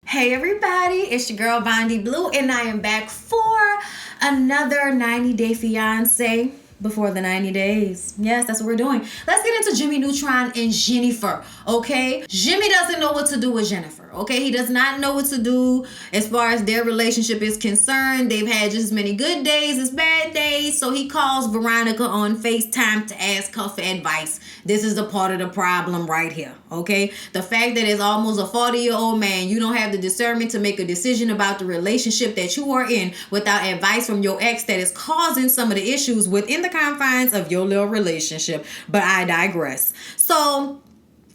Hey everybody, it's your girl Bondy Blue, and I am back for another 90-day fiance before the 90 days. Yes, that's what we're doing. Let's get into Jimmy Neutron and Jennifer, okay? Jimmy doesn't know what to do with Jennifer, okay? He does not know what to do as far as their relationship is concerned. They've had just as many good days as bad days, so he calls Veronica on FaceTime to ask her for advice. This is the part of the problem right here, okay? The fact that as almost a 40-year-old man, you don't have the discernment to make a decision about the relationship that you are in without advice from your ex that is causing some of the issues within the confines of your little relationship. But I digress. So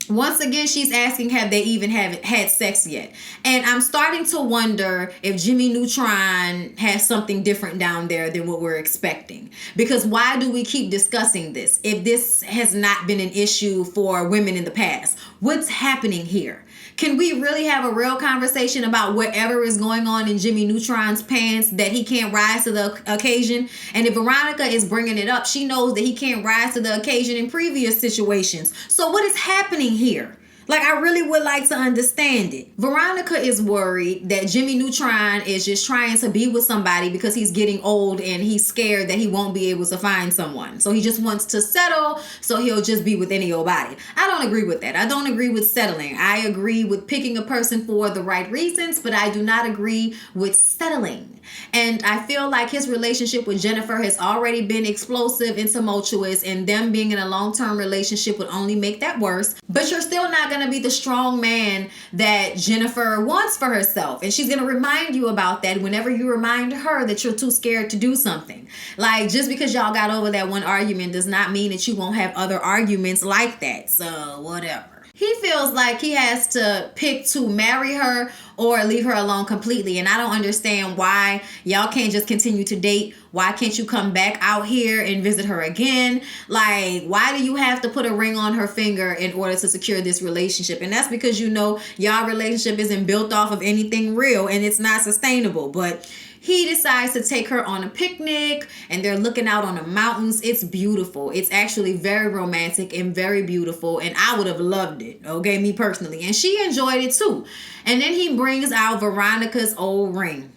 once again, she's asking, have they even had sex yet? And I'm starting to wonder if Jimmy Neutron has something different down there than what we're expecting. Because why do we keep discussing this if this has not been an issue for women in the past? What's happening here? Can we really have a real conversation about whatever is going on in Jimmy Neutron's pants that he can't rise to the occasion? And if Veronica is bringing it up, she knows that he can't rise to the occasion in previous situations. So what is happening here? Like, I really would like to understand it. Veronica is worried that Jimmy Neutron is just trying to be with somebody because he's getting old and he's scared that he won't be able to find someone. So he just wants to settle, so he'll just be with any old body. I don't agree with that. I don't agree with settling. I agree with picking a person for the right reasons, but I do not agree with settling. And I feel like his relationship with Jennifer has already been explosive and tumultuous, and them being in a long-term relationship would only make that worse. But you're still not going to be the strong man that Jennifer wants for herself. And she's going to remind you about that whenever you remind her that you're too scared to do something. Like, just because y'all got over that one argument does not mean that you won't have other arguments like that. So whatever. He feels like he has to pick to marry her or leave her alone completely. And I don't understand why y'all can't just continue to date. Why can't you come back out here and visit her again? Like, why do you have to put a ring on her finger in order to secure this relationship? And that's because you know y'all relationship isn't built off of anything real and it's not sustainable. But he decides to take her on a picnic and they're looking out on the mountains. It's beautiful. It's actually very romantic and very beautiful. And I would have loved it, okay, me personally. And she enjoyed it too. And then he brings out Veronica's old ring.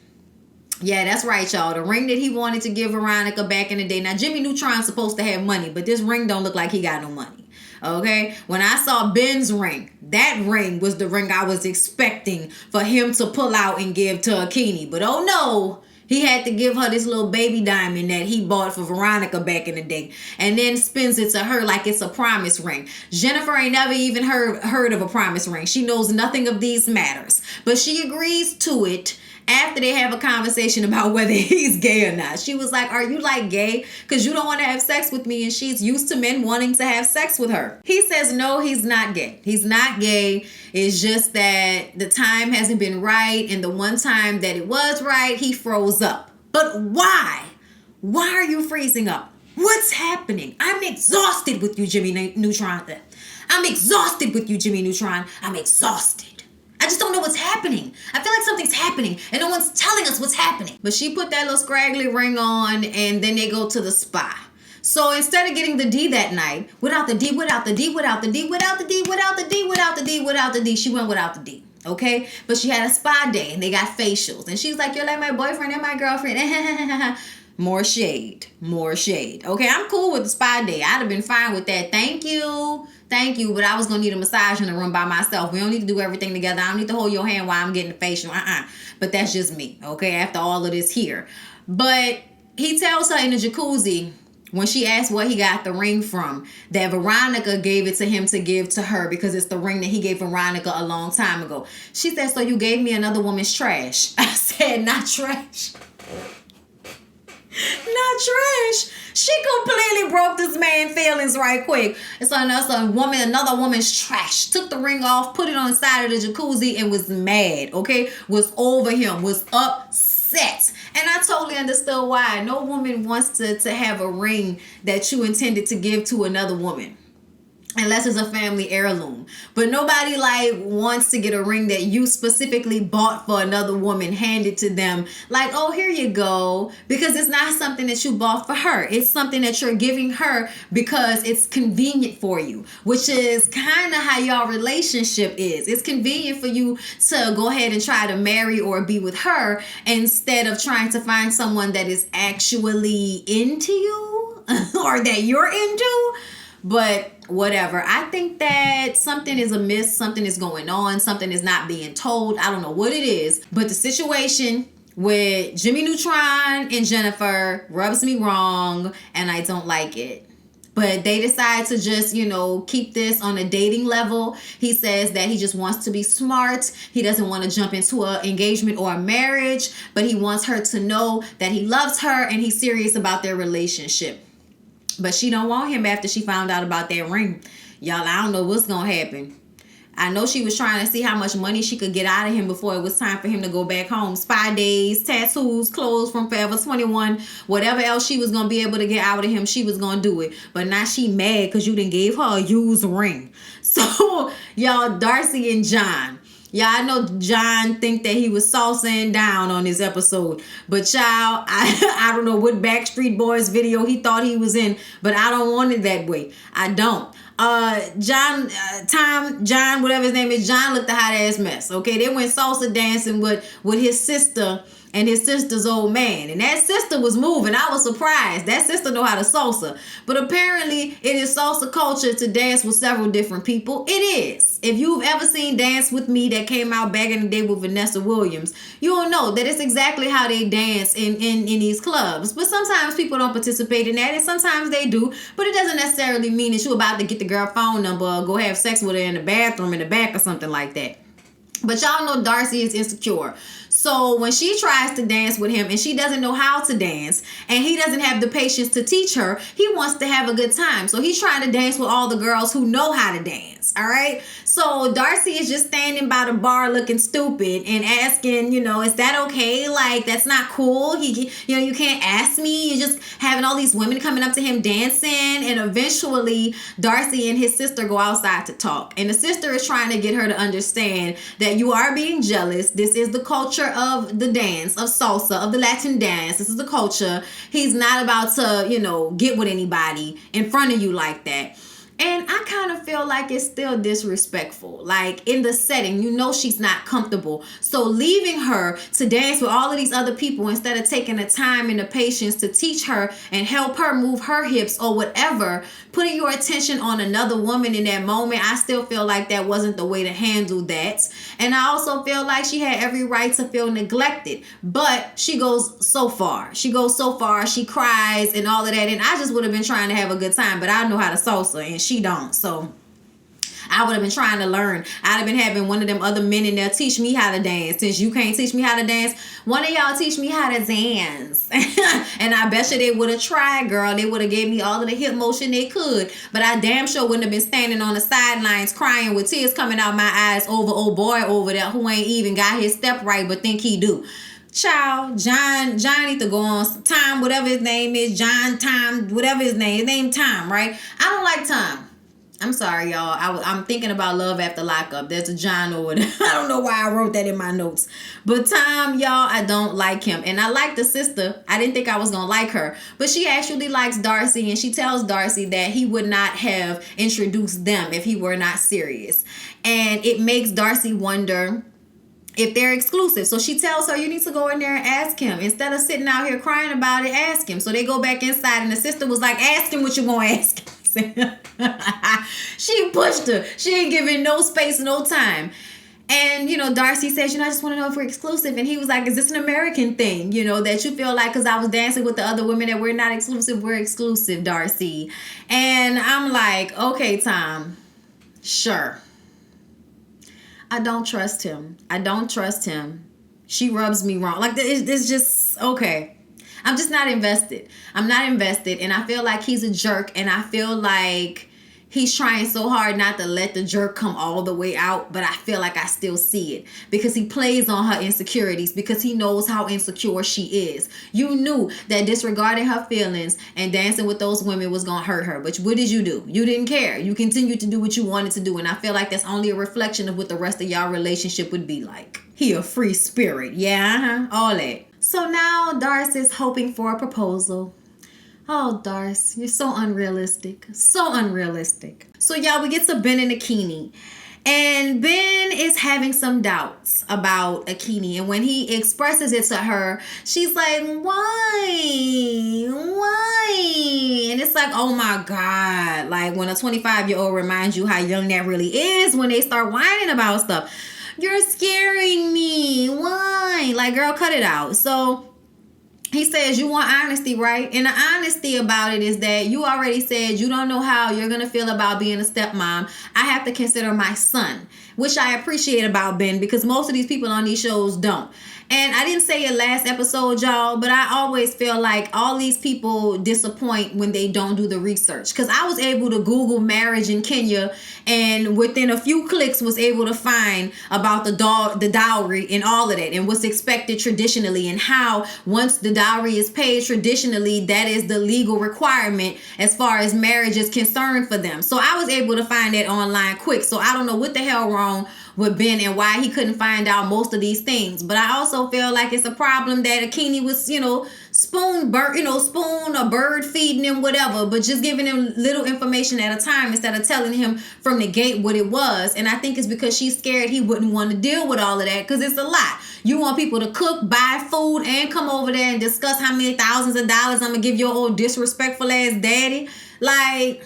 Yeah, that's right, y'all. The ring that he wanted to give Veronica back in the day. Now, Jimmy Neutron's supposed to have money, but this ring don't look like he got no money. Okay, when I saw Ben's ring, that ring was the ring I was expecting for him to pull out and give to Akini. But oh no, he had to give her this little baby diamond that he bought for Veronica back in the day, and then spins it to her like it's a promise ring. Jennifer ain't never even heard of a promise ring. She knows nothing of these matters, but she agrees to it after they have a conversation about whether he's gay or not. She was like, are you like gay? Because you don't want to have sex with me. And she's used to men wanting to have sex with her. He says, no, he's not gay. He's not gay. It's just that the time hasn't been right. And the one time that it was right, he froze up. But why? Why are you freezing up? What's happening? I'm exhausted with you, Jimmy Neutron. I'm exhausted with you, Jimmy Neutron. I'm exhausted. I just don't know what's happening. I feel like something's happening and no one's telling us what's happening. But she put that little scraggly ring on and then they go to the spa. So instead of getting the D that night, without the D, without the D, without the D, without the D, without the D, without the D, without the D, she went without the D. Okay? But she had a spa day and they got facials. And she's like, you're like my boyfriend and my girlfriend. More shade. More shade. Okay, I'm cool with the spa day. I'd have been fine with that. Thank you. Thank you. But I was going to need a massage in the room by myself. We don't need to do everything together. I don't need to hold your hand while I'm getting the facial. But that's just me. Okay, after all of this here. But he tells her in the jacuzzi, when she asked what he got the ring from, that Veronica gave it to him to give to her because it's the ring that he gave Veronica a long time ago. She said, so you gave me another woman's trash. I said, not trash. Not trash. She completely broke this man's feelings right quick. It's another woman's trash. Took the ring off, put it on the side of the jacuzzi, and was mad, okay? Was over him, was upset. And I totally understood why. No woman wants to have a ring that you intended to give to another woman. unless it's a family heirloom. But nobody like wants to get a ring that you specifically bought for another woman, handed to them like, oh, here you go, because it's not something that you bought for her. It's something that you're giving her because it's convenient for you, which is kind of how y'all relationship is. It's convenient for you to go ahead and try to marry or be with her instead of trying to find someone that is actually into you or that you're into. But whatever. I think that something is amiss, something is going on, something is not being told. I don't know what it is, but the situation with Jimmy Neutron and Jennifer rubs me wrong, and I don't like it. But they decide to just, keep this on a dating level. He says that he just wants to be smart. He doesn't want to jump into an engagement or a marriage, but he wants her to know that he loves her and he's serious about their relationship. But she don't want him after she found out about that ring. Y'all, I don't know what's going to happen. I know she was trying to see how much money she could get out of him before it was time for him to go back home. Spy days, tattoos, clothes from Forever 21, whatever else she was going to be able to get out of him, she was going to do it. But now she mad because you done gave her a used ring. So, y'all, Darcy and John. Yeah, I know John think that he was saucing down on this episode. But y'all, I don't know what Backstreet Boys video he thought he was in, but I don't want it that way. I don't. John, whatever his name is, John looked a hot ass mess. Okay, they went salsa dancing with his sister and his sister's old man. And that sister was moving. I was surprised. That sister know how to salsa. But apparently it is salsa culture to dance with several different people. It is. If you've ever seen Dance With Me that came out back in the day with Vanessa Williams, you'll know that it's exactly how they dance in these clubs. But sometimes people don't participate in that, and sometimes they do. But it doesn't necessarily mean that you're about to get the girl phone number or go have sex with her in the bathroom in the back or something like that. But y'all know Darcy is insecure. So when she tries to dance with him and she doesn't know how to dance and he doesn't have the patience to teach her, he wants to have a good time. So he's trying to dance with all the girls who know how to dance. All right. So Darcy is just standing by the bar looking stupid and asking, is that okay? Like, that's not cool. You can't ask me. You're just having all these women coming up to him dancing. And eventually Darcy and his sister go outside to talk. And the sister is trying to get her to understand that you are being jealous. This is the culture of the dance, of salsa, of the Latin dance. This is the culture. He's not about to, get with anybody in front of you like that. And I kind of feel like it's still disrespectful. Like, in the setting, she's not comfortable. So leaving her to dance with all of these other people instead of taking the time and the patience to teach her and help her move her hips or whatever, putting your attention on another woman in that moment, I still feel like that wasn't the way to handle that. And I also feel like she had every right to feel neglected. But she goes so far. She cries and all of that. And I just would have been trying to have a good time. But I know how to salsa and she don't. So I would have been trying to learn. I'd have been having one of them other men in there teach me how to dance. Since you can't teach me how to dance, one of y'all teach me how to dance. And I bet you they would have tried, girl. They would have gave me all of the hip motion they could. But I damn sure wouldn't have been standing on the sidelines crying with tears coming out my eyes over old boy over there who ain't even got his step right but think he do. Child, John need to go on Tom, whatever his name is, Tom, whatever his name Tom, right? I don't like Tom. I'm sorry, y'all. I'm thinking about Love After Lockup. There's a John over there. I don't know why I wrote that in my notes. But Tom, y'all, I don't like him. And I like the sister. I didn't think I was going to like her. But she actually likes Darcy. And she tells Darcy that he would not have introduced them if he were not serious. And it makes Darcy wonder if they're exclusive. So she tells her, you need to go in there and ask him. Instead of sitting out here crying about it, ask him. So they go back inside and the sister was like, ask him what you going to ask him. She pushed her. She ain't giving no space, no time. And, Darcy says, I just want to know if we're exclusive. And he was like, is this an American thing? That you feel like because I was dancing with the other women that we're not exclusive, we're exclusive, Darcy. And I'm like, okay, Tom, sure. I don't trust him. She rubs me wrong. Like, it's just, okay. I'm just not invested. I'm not invested. And I feel like he's a jerk. And I feel like he's trying so hard not to let the jerk come all the way out, but I feel like I still see it because he plays on her insecurities because he knows how insecure she is. You knew that disregarding her feelings and dancing with those women was going to hurt her, but what did you do? You didn't care. You continued to do what you wanted to do, and I feel like that's only a reflection of what the rest of y'all relationship would be like. He a free spirit. Yeah, all that. So now Darce is hoping for a proposal. Oh, Darce, you're so unrealistic. So unrealistic. So, y'all, we get to Ben and Akini. And Ben is having some doubts about Akini. And when he expresses it to her, she's like, why? Why? And it's like, oh my God. Like when a 25-year-old reminds you how young that really is when they start whining about stuff. You're scaring me. Why? Like, girl, cut it out. So he says, you want honesty, right? And the honesty about it is that you already said you don't know how you're going to feel about being a stepmom. I have to consider my son, which I appreciate about Ben because most of these people on these shows don't. And I didn't say it last episode, y'all, but I always feel like all these people disappoint when they don't do the research. Because I was able to Google marriage in Kenya and within a few clicks was able to find about the dowry and all of that and what's expected traditionally and how once the dowry is paid traditionally, that is the legal requirement as far as marriage is concerned for them. So I was able to find that online quick. So I don't know what the hell wrong with Ben and why he couldn't find out most of these things. But I also feel like it's a problem that Akini was, spoon or bird feeding him, whatever, but just giving him little information at a time instead of telling him from the gate what it was. And I think it's because she's scared he wouldn't want to deal with all of that because it's a lot. You want people to cook, buy food, and come over there and discuss how many thousands of dollars I'm going to give your old disrespectful ass daddy. Like,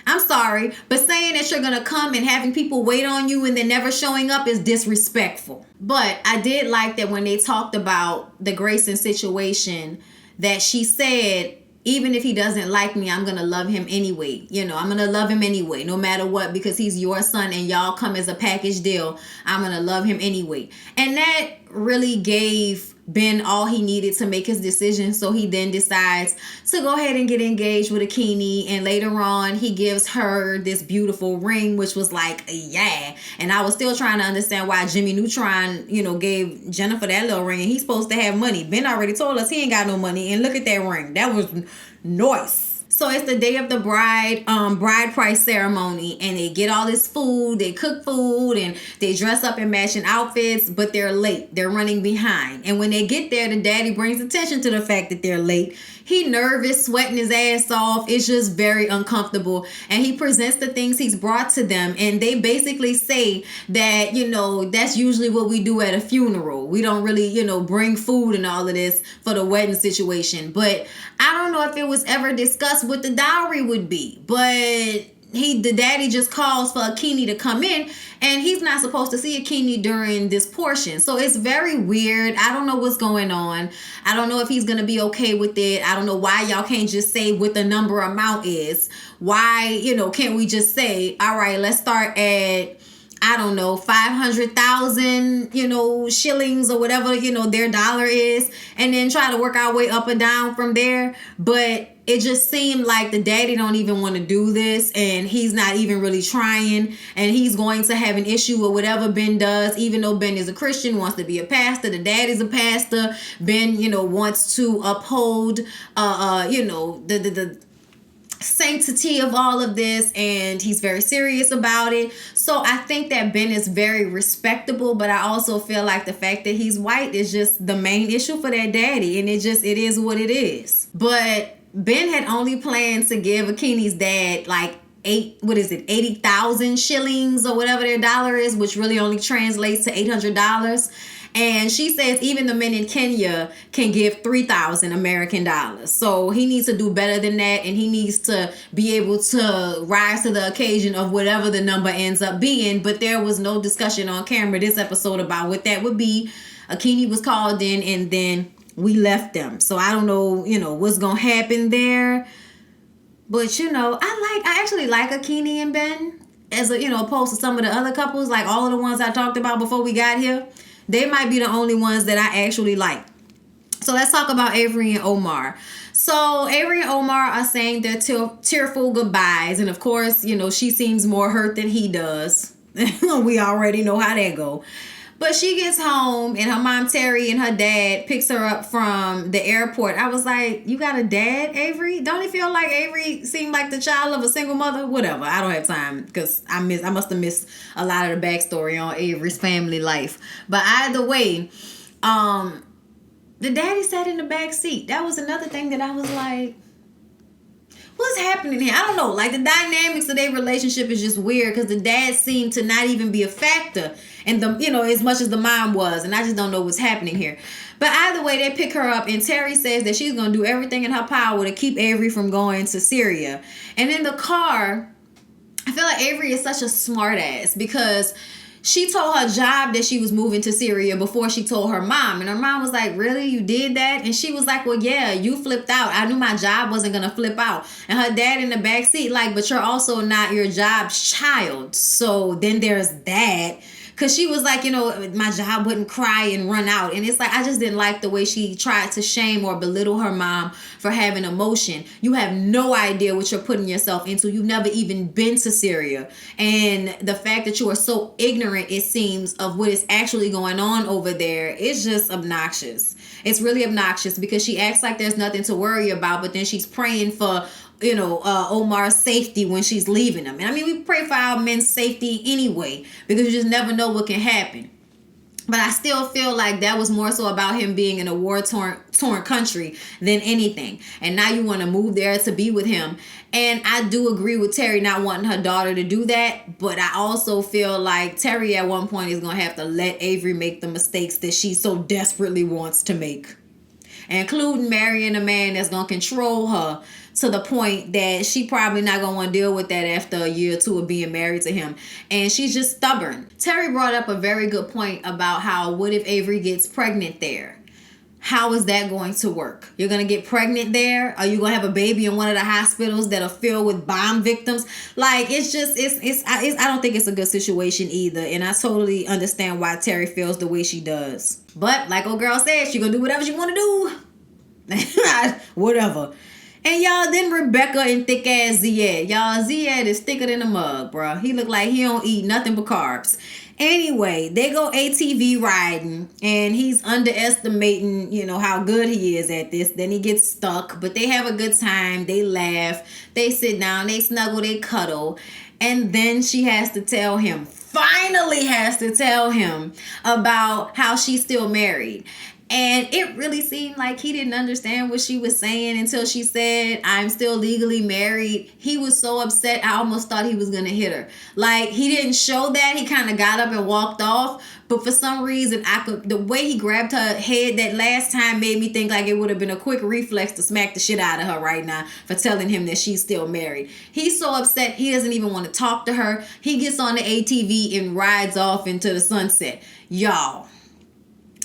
I'm sorry, but saying that you're going to come and having people wait on you and then never showing up is disrespectful. But I did like that when they talked about the Grayson situation, that she said, even if he doesn't like me, I'm going to love him anyway. I'm going to love him anyway, no matter what, because he's your son and y'all come as a package deal. I'm going to love him anyway. And that really gave Ben all he needed to make his decision. So he then decides to go ahead and get engaged with Akini. And later on, he gives her this beautiful ring, which was like, yeah. And I was still trying to understand why Jimmy Neutron, gave Jennifer that little ring. And he's supposed to have money. Ben already told us he ain't got no money. And look at that ring. That was nice. So it's the day of the bride price ceremony, and they get all this food, they cook food, and they dress up in matching outfits, but they're late. They're running behind. And when they get there, the daddy brings attention to the fact that they're late. He nervous, sweating his ass off. It's just very uncomfortable. And he presents the things he's brought to them. And they basically say that, that's usually what we do at a funeral. We don't really, bring food and all of this for the wedding situation. But I don't know if it was ever discussed what the dowry would be. But the daddy just calls for Akini to come in, and he's not supposed to see Akini during this portion. So it's very weird. I don't know what's going on. I don't know if he's going to be okay with it. I don't know why y'all can't just say what the number amount is. Why, can't we just say, all right, let's start at, I don't know, 500,000, shillings or whatever, their dollar is, and then try to work our way up and down from there. But it just seemed like the daddy don't even want to do this, and he's not even really trying, and he's going to have an issue with whatever Ben does, even though Ben is a Christian, wants to be a pastor. The daddy's a pastor. Ben, wants to uphold, the sanctity of all of this, and he's very serious about it. So I think that Ben is very respectable, but I also feel like the fact that he's white is just the main issue for that daddy, and it is what it is. But Ben had only planned to give Akini's dad like 80,000 shillings or whatever their dollar is, which really only translates to $800. And she says even the men in Kenya can give 3,000 American dollars. So he needs to do better than that. And he needs to be able to rise to the occasion of whatever the number ends up being. But there was no discussion on camera this episode about what that would be. Akini was called in, and then we left them. So I don't know, what's going to happen there. But, I actually like Akini and Ben as opposed to some of the other couples, like all of the ones I talked about before we got here. They might be the only ones that I actually like. So let's talk about Avery and Omar. So Avery and Omar are saying their tearful goodbyes, and of course, she seems more hurt than he does. We already know how that go. But she gets home, and her mom Terry and her dad picks her up from the airport. I was like, you got a dad, Avery? Don't it feel like Avery seemed like the child of a single mother? Whatever. I don't have time because I must have missed a lot of the backstory on Avery's family life. But either way, the daddy sat in the back seat. That was another thing that I was like, what's happening here? I don't know. Like, the dynamics of their relationship is just weird because the dad seemed to not even be a factor, and as much as the mom was, and I just don't know what's happening here. But either way, they pick her up, and Terry says that she's going to do everything in her power to keep Avery from going to Syria. And in the car, I feel like Avery is such a smart ass because she told her job that she was moving to Syria before she told her mom. And her mom was like, really? You did that? And she was like, well, yeah, you flipped out. I knew my job wasn't going to flip out. And her dad in the backseat, like, but you're also not your job's child. So then there's that. Because she was like, my job wouldn't cry and run out. And it's like, I just didn't like the way she tried to shame or belittle her mom for having emotion. You have no idea what you're putting yourself into. You've never even been to Syria. And the fact that you are so ignorant, it seems, of what is actually going on over there is just obnoxious. It's really obnoxious because she acts like there's nothing to worry about, but then she's praying for Omar's safety when she's leaving him. And I mean, we pray for our men's safety anyway, because you just never know what can happen. But I still feel like that was more so about him being in a war-torn country than anything. And now you want to move there to be with him. And I do agree with Terry not wanting her daughter to do that. But I also feel like Terry at one point is going to have to let Avery make the mistakes that she so desperately wants to make, including marrying a man that's going to control her to the point that she probably not going to want to deal with that after a year or two of being married to him. And she's just stubborn. Terry brought up a very good point about how, what if Avery gets pregnant there? How is that going to work? You're going to get pregnant there? Are you going to have a baby in one of the hospitals that are filled with bomb victims? Like, I don't think it's a good situation either. And I totally understand why Terry feels the way she does. But like old girl said, she going to do whatever she want to do. Whatever. And y'all, then Rebecca and thick ass Ziad. Y'all, Ziad is thicker than a mug, bro. He look like he don't eat nothing but carbs. Anyway, they go ATV riding, and he's underestimating, how good he is at this. Then he gets stuck, but they have a good time. They laugh. They sit down. They snuggle. They cuddle. And then she has to tell him, finally has to tell him about how she's still married. And it really seemed like he didn't understand what she was saying until she said, I'm still legally married. He was so upset, I almost thought he was going to hit her. Like, he didn't show that. He kind of got up and walked off. But for some reason, the way he grabbed her head that last time made me think like it would have been a quick reflex to smack the shit out of her right now for telling him that she's still married. He's so upset, he doesn't even want to talk to her. He gets on the ATV and rides off into the sunset. Y'all,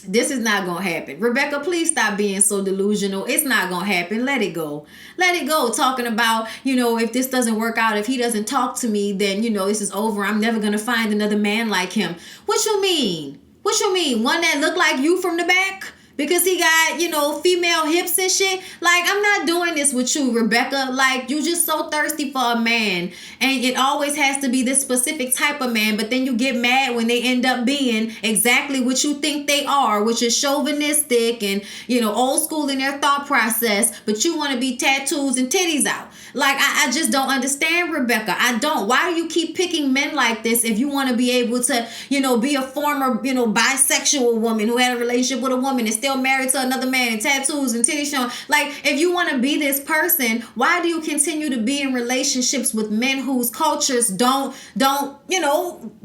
this is not going to happen. Rebecca, please stop being so delusional. It's not going to happen. Let it go. Let it go. Talking about, if this doesn't work out, if he doesn't talk to me, then, this is over. I'm never going to find another man like him. What you mean? What you mean? One that look like you from the back? Because he got, female hips and shit. Like, I'm not doing this with you, Rebecca. Like, you just so thirsty for a man. And it always has to be this specific type of man. But then you get mad when they end up being exactly what you think they are, which is chauvinistic and, old school in their thought process. But you want to be tattoos and titties out. Like, I just don't understand, Rebecca. I don't. Why do you keep picking men like this if you want to be able to, be a former, bisexual woman who had a relationship with a woman and still married to another man and tattoos and titties showing? Like, if you want to be this person, why do you continue to be in relationships with men whose cultures don't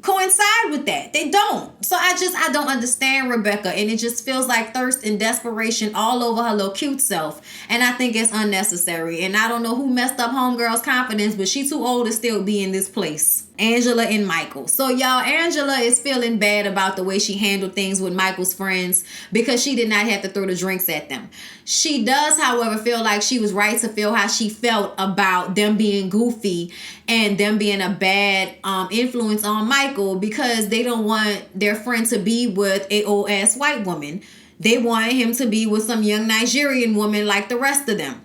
coincide with that? They don't. So I don't understand Rebecca, and it just feels like thirst and desperation all over her little cute self, and I think it's unnecessary. And I don't know who messed up homegirl's confidence, but she's too old to still be in this place. Angela and Michael. So y'all, Angela is feeling bad about the way she handled things with Michael's friends because she did not have to throw the drinks at them. She does, however, feel like she was right to feel how she felt about them being goofy and them being a bad influence on Michael because they don't want their friend to be with a old ass white woman. they wanted him to be with some young Nigerian woman like the rest of them.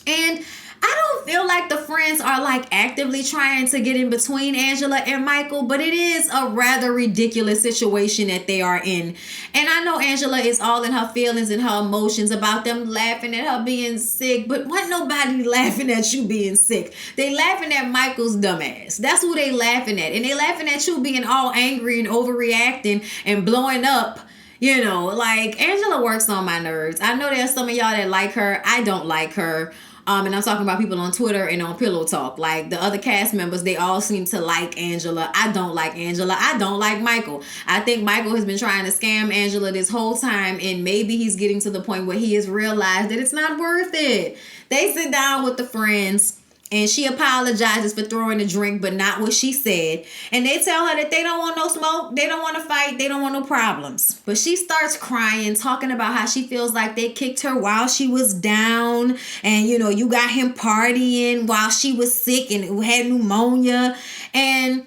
And I don't feel like the friends are like actively trying to get in between Angela and Michael, but it is a rather ridiculous situation that they are in. And I know Angela is all in her feelings and her emotions about them laughing at her being sick, but wasn't nobody laughing at you being sick. They laughing at Michael's dumbass. That's who they laughing at. And they laughing at you being all angry and overreacting and blowing up. You know, like, Angela works on my nerves. I know there's some of y'all that like her. I don't like her. And I'm talking about people on Twitter and on Pillow Talk. Like, the other cast members, they all seem to like Angela. I don't like Angela. I don't like Michael. I think Michael has been trying to scam Angela this whole time, and maybe he's getting to the point where he has realized that it's not worth it. They sit down with the friends, and she apologizes for throwing a drink, but not what she said. And they tell her that they don't want no smoke, they don't want to fight, they don't want no problems. But she starts crying, talking about how she feels like they kicked her while she was down. And, you know, you got him partying while she was sick and had pneumonia. And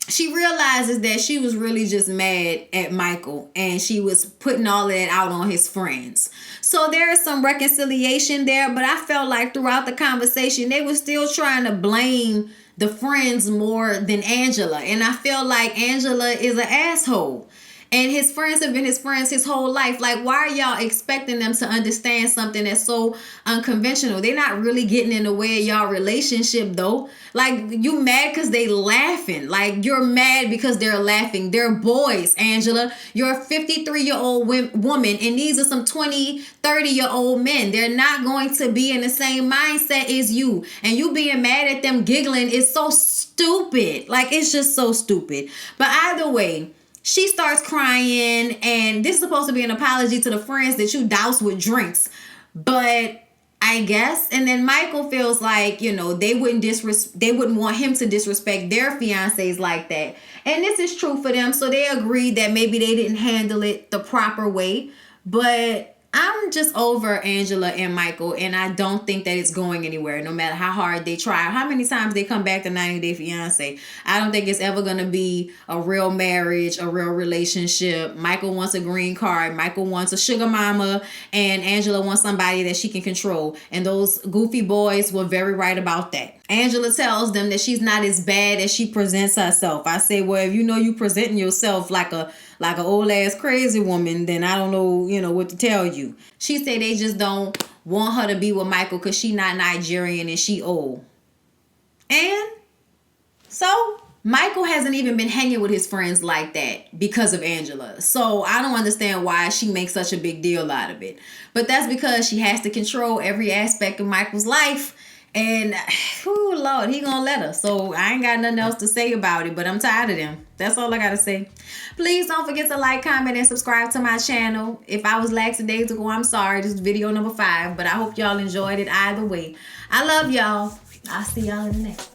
she realizes that she was really just mad at Michael, and she was putting all of that out on his friends. So there is some reconciliation there, but I felt like throughout the conversation, they were still trying to blame the friends more than Angela. And I feel like Angela is an asshole. And his friends have been his friends his whole life. Like, why are y'all expecting them to understand something that's so unconventional? They're not really getting in the way of y'all relationship, though. Like, you mad because they laughing. Like, you're mad because they're laughing. They're boys, Angela. You're a 53-year-old woman, and these are some 20, 30-year-old men. They're not going to be in the same mindset as you. And you being mad at them giggling is so stupid. Like, it's just so stupid. But either way, she starts crying, and this is supposed to be an apology to the friends that you doused with drinks. But I guess, and then Michael feels like, you know, they wouldn't want him to disrespect their fiancés like that. And this is true for them, so they agreed that maybe they didn't handle it the proper way. But I'm just over Angela and Michael, and I don't think that it's going anywhere, no matter how hard they try, how many times they come back to 90 Day Fiancé. I don't think it's ever going to be a real marriage, a real relationship. Michael wants a green card. Michael wants a sugar mama, and Angela wants somebody that she can control. And those goofy boys were very right about that. Angela tells them that she's not as bad as she presents herself. I say, well, if you know you presenting yourself like a old ass crazy woman, then I don't know, you know, what to tell you. She said they just don't want her to be with Michael because she not Nigerian and she old. And so Michael hasn't even been hanging with his friends like that because of Angela. So I don't understand why she makes such a big deal out of it. But that's because she has to control every aspect of Michael's life. And, oh Lord, he gonna let her. So I ain't got nothing else to say about it, but I'm tired of them. That's all I gotta say. Please don't forget to like, comment, and subscribe to my channel. If I was lackadaisical, I'm sorry. This is video number 5, but I hope y'all enjoyed it either way. I love y'all. I'll see y'all in the next.